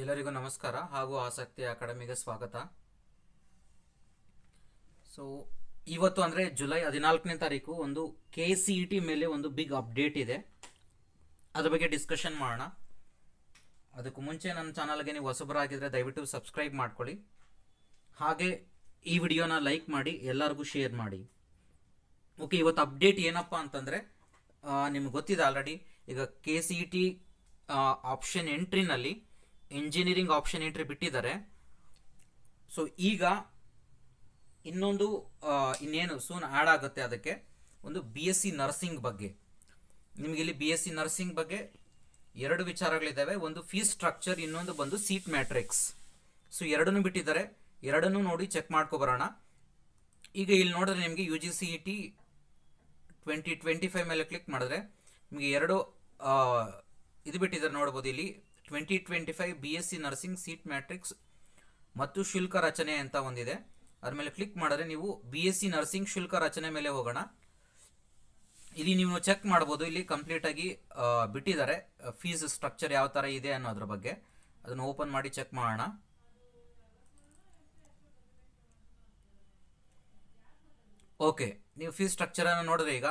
ಎಲ್ಲರಿಗೂ ನಮಸ್ಕಾರ ಹಾಗೂ ಆಸಕ್ತಿ ಅಕಾಡೆಮಿಗೆ ಸ್ವಾಗತ. ಸೊ ಇವತ್ತು ಅಂದರೆ ಜುಲೈ 14ನೇ ತಾರೀಕು ಒಂದು KCET ಮೇಲೆ ಒಂದು ಬಿಗ್ ಅಪ್ಡೇಟ್ ಇದೆ. ಅದ್ರ ಬಗ್ಗೆ ಡಿಸ್ಕಷನ್ ಮಾಡೋಣ. ಅದಕ್ಕೂ ಮುಂಚೆ ನನ್ನ ಚಾನಲ್ಗೆ ನೀವು ಹೊಸಬರಾಗಿದ್ದರೆ ದಯವಿಟ್ಟು ಸಬ್ಸ್ಕ್ರೈಬ್ ಮಾಡ್ಕೊಳ್ಳಿ. ಹಾಗೆ ಈ ವಿಡಿಯೋನ ಲೈಕ್ ಮಾಡಿ, ಎಲ್ಲರಿಗೂ ಶೇರ್ ಮಾಡಿ. ಓಕೆ, ಇವತ್ತು ಅಪ್ಡೇಟ್ ಏನಪ್ಪ ಅಂತಂದರೆ ನಿಮ್ಗೆ ಗೊತ್ತಿದೆ ಆಲ್ರೆಡಿ. ಈಗ KCET ಆಪ್ಷನ್ ಎಂಟ್ರಿನಲ್ಲಿ ಇಂಜಿನಿಯರಿಂಗ್ ಆಪ್ಷನ್ ಎಂಟ್ರಿ ಬಿಟ್ಟಿದ್ದಾರೆ. ಸೊ ಈಗ ಇನ್ನೊಂದು ಇನ್ನೇನು ಸೂನ್ ಆ್ಯಡ್ ಆಗುತ್ತೆ, ಅದಕ್ಕೆ ಒಂದು BSc ನರ್ಸಿಂಗ್ ಬಗ್ಗೆ. ನಿಮಗೆ ಇಲ್ಲಿ BSc ನರ್ಸಿಂಗ್ ಬಗ್ಗೆ ಎರಡು ವಿಚಾರಗಳಿದ್ದಾವೆ. ಒಂದು ಫೀಸ್ ಸ್ಟ್ರಕ್ಚರ್, ಇನ್ನೊಂದು ಬಂದು ಸೀಟ್ ಮ್ಯಾಟ್ರಿಕ್ಸ್. ಸೊ ಎರಡನ್ನೂ ಬಿಟ್ಟಿದ್ದಾರೆ, ಎರಡನ್ನೂ ನೋಡಿ ಚೆಕ್ ಮಾಡ್ಕೊಬರೋಣ. ಈಗ ಇಲ್ಲಿ ನೋಡಿದ್ರೆ ನಿಮಗೆ UGCET 2025 ಮೇಲೆ ಕ್ಲಿಕ್ ಮಾಡಿದ್ರೆ ನಿಮಗೆ ಎರಡು ಇದು ಬಿಟ್ಟಿದ್ದಾರೆ ನೋಡ್ಬೋದು. ಇಲ್ಲಿ 2025 BSc ನರ್ಸಿಂಗ್ ಸೀಟ್ ಮ್ಯಾಟ್ರಿಕ್ಸ್ ಮತ್ತು ಶುಲ್ಕ ರಚನೆ ಅಂತ ಒಂದಿದೆ. ಅದ್ರ ಮೇಲೆ ಕ್ಲಿಕ್ ಮಾಡಿದ್ರೆ ನೀವು BSc ನರ್ಸಿಂಗ್ ಶುಲ್ಕ ರಚನೆ ಮೇಲೆ ಹೋಗೋಣ. ಇಲ್ಲಿ ನೀವು ಚೆಕ್ ಮಾಡ್ಬೋದು, ಇಲ್ಲಿ ಕಂಪ್ಲೀಟಾಗಿ ಬಿಟ್ಟಿದ್ದಾರೆ ಫೀಸ್ ಸ್ಟ್ರಕ್ಚರ್ ಯಾವ ಥರ ಇದೆ ಅನ್ನೋದ್ರ ಬಗ್ಗೆ. ಅದನ್ನು ಓಪನ್ ಮಾಡಿ ಚೆಕ್ ಮಾಡೋಣ. ಓಕೆ, ನೀವು ಫೀಸ್ ಸ್ಟ್ರಕ್ಚರನ್ನು ನೋಡಿದ್ರೆ ಈಗ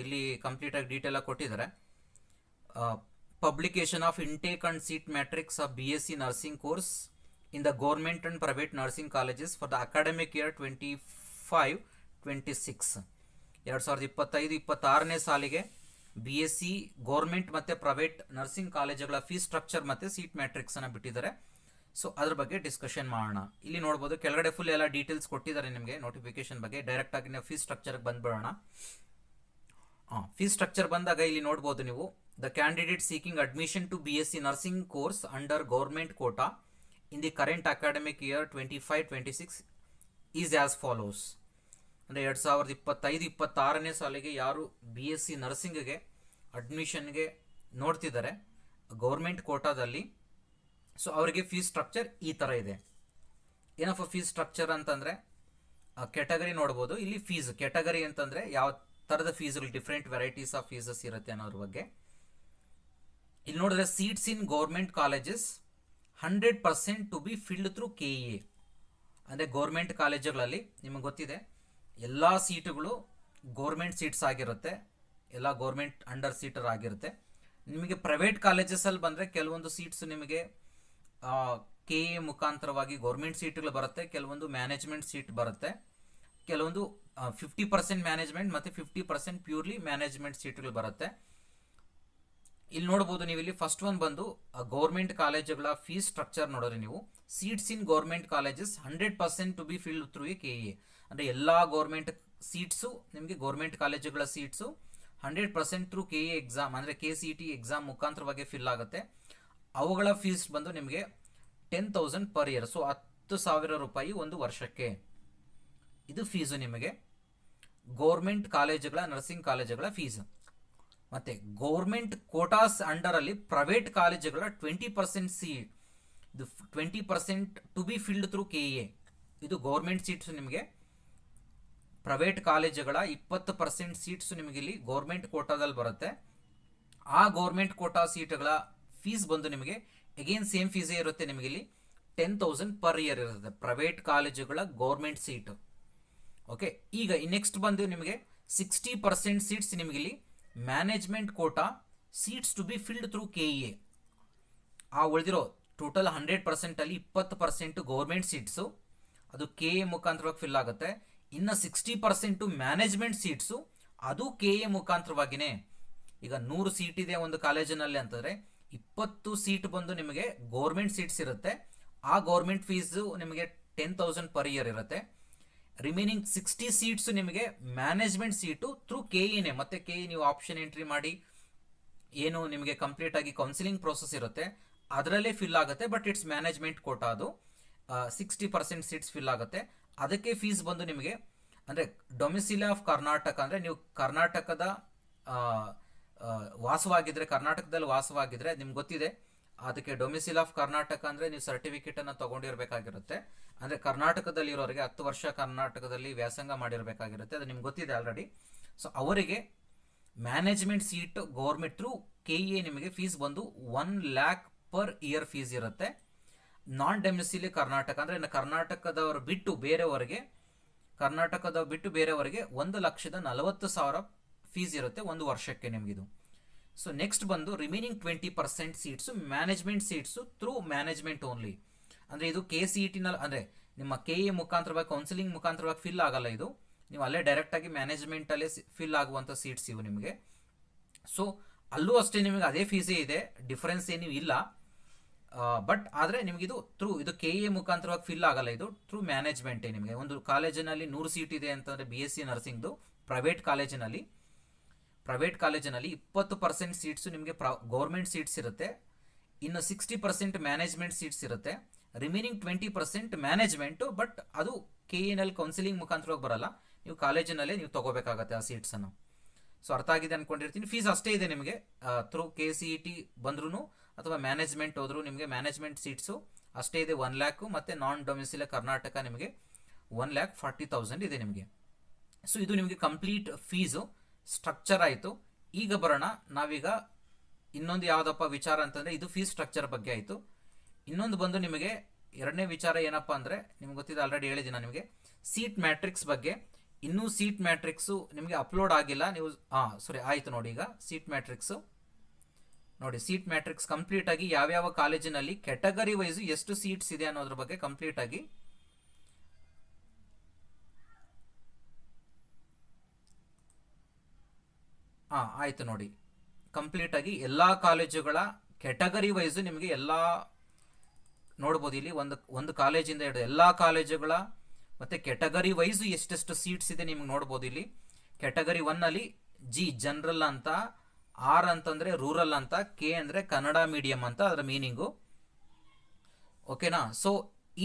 ಇಲ್ಲಿ ಕಂಪ್ಲೀಟಾಗಿ ಡೀಟೇಲಾಗಿ ಕೊಟ್ಟಿದ್ದಾರೆ. Publication of intake and seat matrix of BSc nursing course in the government and private nursing colleges for the academic year 25-26. 2025-26ನೇ ಸಾಲಿಗೆ BSc ಗೌರ್ಮೆಂಟ್ ಮತ್ತು ಪ್ರೈವೇಟ್ ನರ್ಸಿಂಗ್ ಕಾಲೇಜುಗಳ ಫೀಸ್ ಸ್ಟ್ರಕ್ಚರ್ ಮತ್ತು ಸೀಟ್ ಮ್ಯಾಟ್ರಿಕ್ಸ್ ಅನ್ನು ಬಿಟ್ಟಿದ್ದಾರೆ. ಸೊ ಅದ್ರ ಬಗ್ಗೆ ಡಿಸ್ಕಷನ್ ಮಾಡೋಣ. ಇಲ್ಲಿ ನೋಡ್ಬೋದು ಕೆಳಗಡೆ ಫುಲ್ ಎಲ್ಲ ಡೀಟೇಲ್ಸ್ ಕೊಟ್ಟಿದ್ದಾರೆ ನಿಮಗೆ ನೋಟಿಫಿಕೇಶನ್ ಬಗ್ಗೆ. ಡೈರೆಕ್ಟಾಗಿ ನಾವು ಫೀಸ್ ಸ್ಟ್ರಕ್ಚರ್ಗೆ ಬಂದ್ಬಿಡೋಣ. ಫೀಸ್ ಸ್ಟ್ರಕ್ಚರ್ ಬಂದಾಗ ಇಲ್ಲಿ ನೋಡ್ಬೋದು ನೀವು, the candidate seeking admission to BSc nursing course under government quota in the current academic year 25-26 is as follows. ಅಂದರೆ 2025-26ನೇ ಸಾಲಿಗೆ ಯಾರು BSc ನರ್ಸಿಂಗ್ಗೆ ಅಡ್ಮಿಷನ್ಗೆ ನೋಡ್ತಿದ್ದಾರೆ ಗೌರ್ಮೆಂಟ್ ಕೋಟಾದಲ್ಲಿ, ಸೊ ಅವರಿಗೆ ಫೀಸ್ ಸ್ಟ್ರಕ್ಚರ್ ಈ ಥರ ಇದೆ. ಏನಪ್ಪ ಫೀಸ್ ಸ್ಟ್ರಕ್ಚರ್ ಅಂತಂದರೆ ಕೆಟಗರಿ ನೋಡ್ಬೋದು. ಇಲ್ಲಿ ಫೀಸ್ ಕೆಟಗರಿ ಅಂತಂದರೆ ಯಾವ ಥರದ ಫೀಸ್ಗಳು, ಡಿಫ್ರೆಂಟ್ ವೆರೈಟೀಸ್ ಆಫ್ ಫೀಸಸ್ ಇರುತ್ತೆ ಅನ್ನೋದ್ರ ಬಗ್ಗೆ. ಇಲ್ಲಿ ನೋಡಿದ್ರೆ seats in government colleges 100% to be filled through KEA. ಅಂದರೆ ಗೌರ್ಮೆಂಟ್ ಕಾಲೇಜುಗಳಲ್ಲಿ ನಿಮಗೆ ಗೊತ್ತಿದೆ ಎಲ್ಲ ಸೀಟುಗಳು ಗೌರ್ಮೆಂಟ್ ಸೀಟ್ಸ್ ಆಗಿರುತ್ತೆ, ಎಲ್ಲ ಗೌರ್ಮೆಂಟ್ ಅಂಡರ್ ಸೀಟರ್ ಆಗಿರುತ್ತೆ. ನಿಮಗೆ ಪ್ರೈವೇಟ್ ಕಾಲೇಜಸಲ್ಲಿ ಬಂದರೆ ಕೆಲವೊಂದು ಸೀಟ್ಸ್ ನಿಮಗೆ KEA ಮುಖಾಂತರವಾಗಿ ಗೌರ್ಮೆಂಟ್ ಸೀಟ್ಗಳು ಬರುತ್ತೆ, ಕೆಲವೊಂದು ಮ್ಯಾನೇಜ್ಮೆಂಟ್ ಸೀಟ್ ಬರುತ್ತೆ, ಕೆಲವೊಂದು 50% ಮ್ಯಾನೇಜ್ಮೆಂಟ್ ಮತ್ತು 50% ಪ್ಯೂರ್ಲಿ ಮ್ಯಾನೇಜ್ಮೆಂಟ್ ಸೀಟ್ಗಳು ಬರುತ್ತೆ. ಇಲ್ಲಿ ನೋಡ್ಬೋದು ನೀವು, ಇಲ್ಲಿ ಫಸ್ಟ್ ಒನ್ ಬಂದು ಗೌರ್ಮೆಂಟ್ ಕಾಲೇಜುಗಳ ಫೀಸ್ ಸ್ಟ್ರಕ್ಚರ್ ನೋಡಿದ್ರೆ ನೀವು, seats in government colleges 100% to be filled through KEA. ಅಂದರೆ ಎಲ್ಲ ಗೌರ್ಮೆಂಟ್ ಸೀಟ್ಸು ನಿಮಗೆ ಗೌರ್ಮೆಂಟ್ ಕಾಲೇಜುಗಳ ಸೀಟ್ಸು 100% ಥ್ರೂ KEA ಎಕ್ಸಾಮ್ ಅಂದರೆ KCET ಎಕ್ಸಾಮ್ ಮುಖಾಂತರವಾಗಿ ಫಿಲ್ ಆಗುತ್ತೆ. ಅವುಗಳ ಫೀಸ್ ಬಂದು ನಿಮಗೆ 10,000 ಪರ್ ಇಯರ್. ಸೊ 10,000 ರೂಪಾಯಿ ಒಂದು ವರ್ಷಕ್ಕೆ. ಇದು ಫೀಸು ನಿಮಗೆ ಗೌರ್ಮೆಂಟ್ ಕಾಲೇಜುಗಳ ನರ್ಸಿಂಗ್ ಕಾಲೇಜುಗಳ ಫೀಸು. ಮತ್ತು ಗೌರ್ಮೆಂಟ್ ಕೋಟಾಸ್ ಅಂಡರಲ್ಲಿ ಪ್ರೈವೇಟ್ ಕಾಲೇಜುಗಳ 20% ಸೀಟ್, ಇದು 20% to be filled through KEA. ಇದು ಗೌರ್ಮೆಂಟ್ ಸೀಟ್ಸು ನಿಮಗೆ. ಪ್ರೈವೇಟ್ ಕಾಲೇಜುಗಳ 20% ಸೀಟ್ಸು ನಿಮಗೆ ಇಲ್ಲಿ ಗೌರ್ಮೆಂಟ್ ಕೋಟಾದಲ್ಲಿ ಬರುತ್ತೆ. ಆ ಗೌರ್ಮೆಂಟ್ ಕೋಟಾ ಸೀಟ್ಗಳ ಫೀಸ್ ಬಂದು ನಿಮಗೆ ಅಗೇನ್ ಸೇಮ್ ಫೀಸೇ ಇರುತ್ತೆ. ನಿಮಗೆ ಇಲ್ಲಿ 10,000 ಪರ್ ಇಯರ್ ಇರುತ್ತೆ ಪ್ರೈವೇಟ್ ಕಾಲೇಜುಗಳ ಗೌರ್ಮೆಂಟ್ ಸೀಟು. ಓಕೆ, ಈಗ ನೆಕ್ಸ್ಟ್ ಬಂದು ನಿಮಗೆ 60% ಸೀಟ್ಸ್ ನಿಮಗಿಲ್ಲಿ management quota seats to be filled through KEA. ಆ ಉಳಿದಿರೋ ಟೋಟಲ್ 100%ಅಲ್ಲಿ 20% ಗೌರ್ಮೆಂಟ್ ಸೀಟ್ಸು ಅದು KEA ಮುಖಾಂತರವಾಗಿ ಫಿಲ್ ಆಗುತ್ತೆ. ಇನ್ನು 60% ಮ್ಯಾನೇಜ್ಮೆಂಟ್ ಸೀಟ್ಸು ಅದು KEA ಮುಖಾಂತರವಾಗಿಯೇ. ಈಗ 100 ಸೀಟ್ ಇದೆ ಒಂದು ಕಾಲೇಜಿನಲ್ಲಿ ಅಂತಂದರೆ 20 ಸೀಟ್ ಬಂದು ನಿಮಗೆ ಗೌರ್ಮೆಂಟ್ ಸೀಟ್ಸ್ ಇರುತ್ತೆ. ಆ ಗೌರ್ಮೆಂಟ್ ಫೀಸು ನಿಮಗೆ 10,000 ಪರ್ ಇಯರ್ ಇರುತ್ತೆ. ರಿಮೈನಿಂಗ್ 60 ಸೀಟ್ಸು ನಿಮಗೆ ಮ್ಯಾನೇಜ್ಮೆಂಟ್ ಸೀಟು ಥ್ರೂ KEA. ಮತ್ತು KEA ನೀವು ಆಪ್ಷನ್ ಎಂಟ್ರಿ ಮಾಡಿ ಏನು ನಿಮಗೆ ಕಂಪ್ಲೀಟಾಗಿ ಕೌನ್ಸಿಲಿಂಗ್ ಪ್ರೋಸೆಸ್ ಇರುತ್ತೆ ಅದರಲ್ಲೇ ಫಿಲ್ ಆಗುತ್ತೆ. ಬಟ್ ಇಟ್ಸ್ ಮ್ಯಾನೇಜ್ಮೆಂಟ್ ಕೋಟಾ, ಅದು 60% ಸೀಟ್ಸ್ ಫಿಲ್ ಆಗುತ್ತೆ. ಅದಕ್ಕೆ ಫೀಸ್ ಬಂದು ನಿಮಗೆ ಅಂದರೆ ಡೊಮಿಸಿಲ್ ಆಫ್ ಕರ್ನಾಟಕ, ಅಂದರೆ ನೀವು ಕರ್ನಾಟಕದ ಕರ್ನಾಟಕದಲ್ಲಿ ವಾಸವಾಗಿದ್ದರೆ ನಿಮ್ಗೆ ಗೊತ್ತಿದೆ ಅದಕ್ಕೆ ಡೊಮಿಸಿಲ್ ಆಫ್ ಕರ್ನಾಟಕ ಅಂದರೆ ನೀವು ಸರ್ಟಿಫಿಕೇಟನ್ನು ತೊಗೊಂಡಿರಬೇಕಾಗಿರುತ್ತೆ. ಅಂದರೆ ಕರ್ನಾಟಕದಲ್ಲಿರೋರಿಗೆ 10 ವರ್ಷ ಕರ್ನಾಟಕದಲ್ಲಿ ವ್ಯಾಸಂಗ ಮಾಡಿರಬೇಕಾಗಿರುತ್ತೆ, ಅದು ನಿಮ್ಗೆ ಗೊತ್ತಿದೆ ಆಲ್ರೆಡಿ. ಸೊ ಅವರಿಗೆ management seat government through KEA ನಿಮಗೆ ಫೀಸ್ ಬಂದು 1 lakh ಪರ್ ಇಯರ್ ಫೀಸ್ ಇರುತ್ತೆ. ನಾನ್ ಡೊಮಿಸಿಲಿ ಕರ್ನಾಟಕ ಅಂದರೆ ಕರ್ನಾಟಕದವರು ಬಿಟ್ಟು ಬೇರೆಯವರಿಗೆ 1,40,000 ಫೀಸ್ ಇರುತ್ತೆ ಒಂದು ವರ್ಷಕ್ಕೆ ನಿಮಗಿದು. ಸೊ ನೆಕ್ಸ್ಟ್ ಬಂದು remaining 20% seats management seats through management only. ಅಂದರೆ ಇದು KCET-ನಲ್ಲಿ ಅಂದರೆ ನಿಮ್ಮ KE ಮುಖಾಂತರವಾಗಿ ಕೌನ್ಸಿಲಿಂಗ್ ಮುಖಾಂತರವಾಗಿ ಫಿಲ್ ಆಗಲ್ಲ. ಇದು ನೀವು ಅಲ್ಲೇ ಡೈರೆಕ್ಟಾಗಿ ಮ್ಯಾನೇಜ್ಮೆಂಟಲ್ಲೇ ಫಿಲ್ ಆಗುವಂಥ ಸೀಟ್ಸ್ ಇವು ನಿಮಗೆ. ಸೊ ಅಲ್ಲೂ ಅಷ್ಟೇ ನಿಮಗೆ ಅದೇ ಫೀಸೇ ಇದೆ, ಡಿಫ್ರೆನ್ಸ್ ಏನೂ ಇಲ್ಲ. ಬಟ್ ಆದರೆ ನಿಮಗಿದು ಇದು KE ಮುಖಾಂತರವಾಗಿ ಫಿಲ್ ಆಗಲ್ಲ, ಇದು ಥ್ರೂ ಮ್ಯಾನೇಜ್ಮೆಂಟೇ. ನಿಮಗೆ ಒಂದು ಕಾಲೇಜಿನಲ್ಲಿ 100 ಸೀಟ್ ಇದೆ ಅಂತಂದರೆ BSc ನರ್ಸಿಂಗ್ದು ಪ್ರೈವೇಟ್ ಕಾಲೇಜಿನಲ್ಲಿ 20% ಸೀಟ್ಸು ನಿಮಗೆ ಗೌರ್ಮೆಂಟ್ ಸೀಟ್ಸ್ ಇರುತ್ತೆ, ಇನ್ನು 60% ಮ್ಯಾನೇಜ್ಮೆಂಟ್ ಸೀಟ್ಸ್ ಇರುತ್ತೆ, ರಿಮೈನಿಂಗ್ 20% ಮ್ಯಾನೇಜ್ಮೆಂಟು. ಬಟ್ ಅದು KE-ನಲ್ಲಿ ಕೌನ್ಸಿಲಿಂಗ್ ಮುಖಾಂತರವಾಗಿ ಬರಲ್ಲ, ನೀವು ಕಾಲೇಜಿನಲ್ಲೇ ನೀವು ತೊಗೋಬೇಕಾಗತ್ತೆ ಆ ಸೀಟ್ಸನ್ನು. ಸೊ ಅರ್ಥ ಆಗಿದೆ ಅಂದ್ಕೊಂಡಿರ್ತೀನಿ. ಫೀಸ್ ಅಷ್ಟೇ ಇದೆ ನಿಮಗೆ, ಥ್ರೂ KCET ಬಂದ್ರೂ ಅಥವಾ ಮ್ಯಾನೇಜ್ಮೆಂಟ್ ಹೋದ್ರು ನಿಮಗೆ ಮ್ಯಾನೇಜ್ಮೆಂಟ್ ಸೀಟ್ಸು ಅಷ್ಟೇ ಇದೆ 1 lakh, ಮತ್ತು ನಾನ್ ಡೊಮಿಸಿಲ್ ಕರ್ನಾಟಕ ನಿಮಗೆ 1,40,000 ಇದೆ ನಿಮಗೆ. ಸೊ ಇದು ನಿಮಗೆ ಕಂಪ್ಲೀಟ್ ಫೀಸು ಸ್ಟ್ರಕ್ಚರ್ ಆಯಿತು. ಈಗ ಬರೋಣ ನಾವೀಗ ಇನ್ನೊಂದು ಯಾವುದಪ್ಪ ವಿಚಾರ ಅಂತಂದರೆ ಇದು ಫೀಸ್ ಸ್ಟ್ರಕ್ಚರ್ ಬಗ್ಗೆ ಆಯಿತು. ಇನ್ನೊಂದು ಬಂದು ನಿಮಗೆ ಎರಡನೇ ವಿಚಾರ ಏನಪ್ಪ ಅಂದರೆ ನಿಮ್ಗೆ ಗೊತ್ತಿದೆ, ಆಲ್ರೆಡಿ ಹೇಳಿದ್ದೀನಿ ನಾನು ನಿಮಗೆ ಸೀಟ್ ಮ್ಯಾಟ್ರಿಕ್ಸ್ ಬಗ್ಗೆ. ಇನ್ನೂ ಸೀಟ್ ಮ್ಯಾಟ್ರಿಕ್ಸು ನಿಮಗೆ ಅಪ್ಲೋಡ್ ಆಗಿಲ್ಲ, ನೀವು ಆಯಿತು ನೋಡಿ. ಈಗ ಸೀಟ್ ಮ್ಯಾಟ್ರಿಕ್ಸು ನೋಡಿ, ಸೀಟ್ ಮ್ಯಾಟ್ರಿಕ್ಸ್ ಕಂಪ್ಲೀಟಾಗಿ ಯಾವ್ಯಾವ ಕಾಲೇಜಿನಲ್ಲಿ ಕ್ಯಾಟಗರಿ ವೈಸು ಎಷ್ಟು ಸೀಟ್ಸ್ ಇದೆ ಅನ್ನೋದ್ರ ಬಗ್ಗೆ ಕಂಪ್ಲೀಟಾಗಿ ಆಯಿತು ನೋಡಿ. ಕಂಪ್ಲೀಟಾಗಿ ಎಲ್ಲ ಕಾಲೇಜುಗಳ ಕ್ಯಾಟಗರಿ ವೈಸು ನಿಮಗೆ ಎಲ್ಲ ನೋಡ್ಬೋದು. ಇಲ್ಲಿ ಒಂದು ಕಾಲೇಜಿಂದ ಹಿಡಿದು ಎಲ್ಲ ಕಾಲೇಜುಗಳ ಮತ್ತು ಕ್ಯಾಟಗರಿ ವೈಸು ಎಷ್ಟೆಷ್ಟು ಸೀಟ್ಸ್ ಇದೆ ನಿಮ್ಗೆ ನೋಡ್ಬೋದು. ಇಲ್ಲಿ ಕ್ಯಾಟಗರಿ 1ನಲ್ಲಿ G ಜನರಲ್ ಅಂತ, R ಅಂತಂದರೆ ರೂರಲ್ ಅಂತ, K ಅಂದರೆ ಕನ್ನಡ ಮೀಡಿಯಮ್ ಅಂತ ಅದರ ಮೀನಿಂಗು, ಓಕೆನಾ. ಸೊ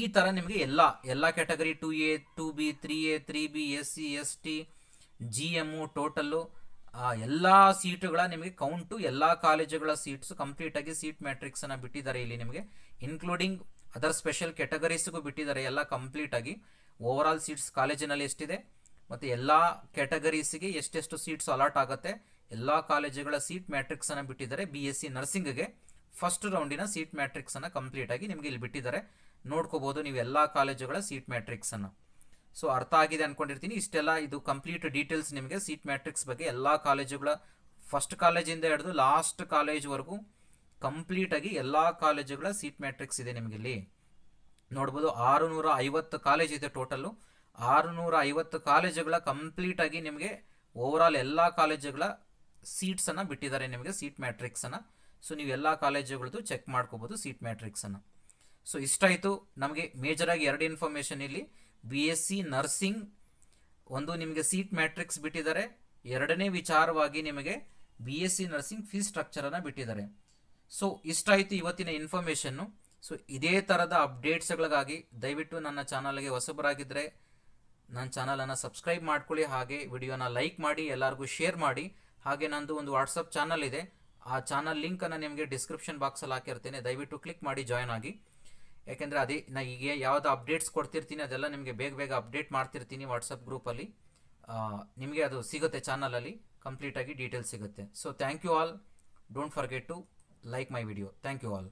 ಈ ಥರ ನಿಮಗೆ ಎಲ್ಲ category 2A 2B 3A 3B SC ST GM total ಎಲ್ಲ ಸೀಟುಗಳ ನಿಮಗೆ ಕೌಂಟು, ಎಲ್ಲ ಕಾಲೇಜುಗಳ ಸೀಟ್ಸು ಕಂಪ್ಲೀಟಾಗಿ ಸೀಟ್ ಮ್ಯಾಟ್ರಿಕ್ಸನ್ನು ಬಿಟ್ಟಿದ್ದಾರೆ ಇಲ್ಲಿ ನಿಮಗೆ, ಇನ್ಕ್ಲೂಡಿಂಗ್ ಅದರ್ ಸ್ಪೆಷಲ್ ಕ್ಯಾಟಗರೀಸ್ಗೂ ಬಿಟ್ಟಿದ್ದಾರೆ ಎಲ್ಲ ಕಂಪ್ಲೀಟಾಗಿ. ಓವರ್ ಆಲ್ ಸೀಟ್ಸ್ ಕಾಲೇಜಿನಲ್ಲಿ ಎಷ್ಟಿದೆ ಮತ್ತು ಎಲ್ಲ ಕ್ಯಾಟಗರೀಸಿಗೆ ಎಷ್ಟೆಷ್ಟು ಸೀಟ್ಸ್ ಅಲಾಟ್ ಆಗುತ್ತೆ, ಎಲ್ಲ ಕಾಲೇಜುಗಳ ಸೀಟ್ ಮ್ಯಾಟ್ರಿಕ್ಸನ್ನು ಬಿಟ್ಟಿದ್ದಾರೆ. BSc ನರ್ಸಿಂಗ್ಗೆ ಫಸ್ಟ್ ರೌಂಡಿನ ಸೀಟ್ ಮ್ಯಾಟ್ರಿಕ್ಸನ್ನು ಕಂಪ್ಲೀಟಾಗಿ ನಿಮಗೆ ಇಲ್ಲಿ ಬಿಟ್ಟಿದ್ದಾರೆ, ನೋಡ್ಕೋಬೋದು ನೀವು ಎಲ್ಲ ಕಾಲೇಜುಗಳ ಸೀಟ್ ಮ್ಯಾಟ್ರಿಕ್ಸನ್ನು. ಸೊ ಅರ್ಥ ಆಗಿದೆ ಅಂದ್ಕೊಂಡಿರ್ತೀನಿ. ಇಷ್ಟೆಲ್ಲ ಇದು ಕಂಪ್ಲೀಟ್ ಡೀಟೇಲ್ಸ್ ನಿಮಗೆ ಸೀಟ್ ಮ್ಯಾಟ್ರಿಕ್ಸ್ ಬಗ್ಗೆ ಎಲ್ಲ ಕಾಲೇಜುಗಳ ಫಸ್ಟ್ ಕಾಲೇಜಿಂದ ಹಿಡಿದು ಲಾಸ್ಟ್ ಕಾಲೇಜ್ವರೆಗೂ ಕಂಪ್ಲೀಟಾಗಿ ಎಲ್ಲ ಕಾಲೇಜುಗಳ ಸೀಟ್ ಮ್ಯಾಟ್ರಿಕ್ಸ್ ಇದೆ ನಿಮಗೆ ಇಲ್ಲಿ ನೋಡ್ಬೋದು. 650 ಕಾಲೇಜ್ ಇದೆ ಟೋಟಲ್ಲು. 650 ಕಾಲೇಜುಗಳ ಕಂಪ್ಲೀಟಾಗಿ ನಿಮಗೆ ಓವರಾಲ್ ಎಲ್ಲ ಕಾಲೇಜುಗಳ ಸೀಟ್ಸನ್ನು ಬಿಟ್ಟಿದ್ದಾರೆ ನಿಮಗೆ ಸೀಟ್ ಮ್ಯಾಟ್ರಿಕ್ಸನ್ನು. ಸೊ ನೀವು ಎಲ್ಲ ಕಾಲೇಜುಗಳದ್ದು ಚೆಕ್ ಮಾಡ್ಕೋಬೋದು ಸೀಟ್ ಮ್ಯಾಟ್ರಿಕ್ಸನ್ನು. ಸೊ ಇಷ್ಟಾಯಿತು ನಮಗೆ ಮೇಜರಾಗಿ 2 ಇನ್ಫಾರ್ಮೇಷನ್ ಇಲ್ಲಿ. BSc ನರ್ಸಿಂಗ್ ಒಂದು ನಿಮಗೆ ಸೀಟ್ ಮ್ಯಾಟ್ರಿಕ್ಸ್ ಬಿಟ್ಟಿದ್ದಾರೆ, ಎರಡನೇ ವಿಚಾರವಾಗಿ ನಿಮಗೆ BSc ನರ್ಸಿಂಗ್ ಫೀಸ್ ಸ್ಟ್ರಕ್ಚರನ್ನು ಬಿಟ್ಟಿದ್ದಾರೆ. ಸೊ ಇಷ್ಟಾಯಿತು ಇವತ್ತಿನ ಇನ್ಫಾರ್ಮೇಷನ್ನು. ಸೊ ಇದೇ ಥರದ ಅಪ್ಡೇಟ್ಸ್ಗಳಿಗಾಗಿ ದಯವಿಟ್ಟು ನನ್ನ ಚಾನಲ್ಗೆ ಹೊಸಬರಾಗಿದ್ದರೆ ನನ್ನ ಚಾನಲನ್ನು ಸಬ್ಸ್ಕ್ರೈಬ್ ಮಾಡ್ಕೊಳ್ಳಿ, ಹಾಗೆ ವಿಡಿಯೋನ ಲೈಕ್ ಮಾಡಿ, ಎಲ್ಲರಿಗೂ ಶೇರ್ ಮಾಡಿ. ಹಾಗೆ ನಂದು ಒಂದು ವಾಟ್ಸಪ್ ಚಾನಲ್ ಇದೆ, ಆ ಚಾನಲ್ ಲಿಂಕನ್ನು ನಿಮಗೆ ಡಿಸ್ಕ್ರಿಪ್ಷನ್ ಬಾಕ್ಸಲ್ಲಿ ಹಾಕಿರ್ತೇನೆ, ದಯವಿಟ್ಟು ಕ್ಲಿಕ್ ಮಾಡಿ ಜಾಯ್ನ್ ಆಗಿ. ಯಾಕೆಂದರೆ ಅದೇ ನಾನು ಈಗ ಯಾವುದು ಅಪ್ಡೇಟ್ಸ್ ಕೊಡ್ತಿರ್ತೀನಿ ಅದೆಲ್ಲ ನಿಮಗೆ ಬೇಗ ಅಪ್ಡೇಟ್ ಮಾಡ್ತಿರ್ತೀನಿ ವಾಟ್ಸಪ್ ಗ್ರೂಪಲ್ಲಿ, ನಿಮಗೆ ಅದು ಸಿಗುತ್ತೆ ಚಾನಲಲ್ಲಿ ಕಂಪ್ಲೀಟಾಗಿ ಡೀಟೇಲ್ಸ್ ಸಿಗುತ್ತೆ. So thank you all, don't forget to like my video. Thank you all.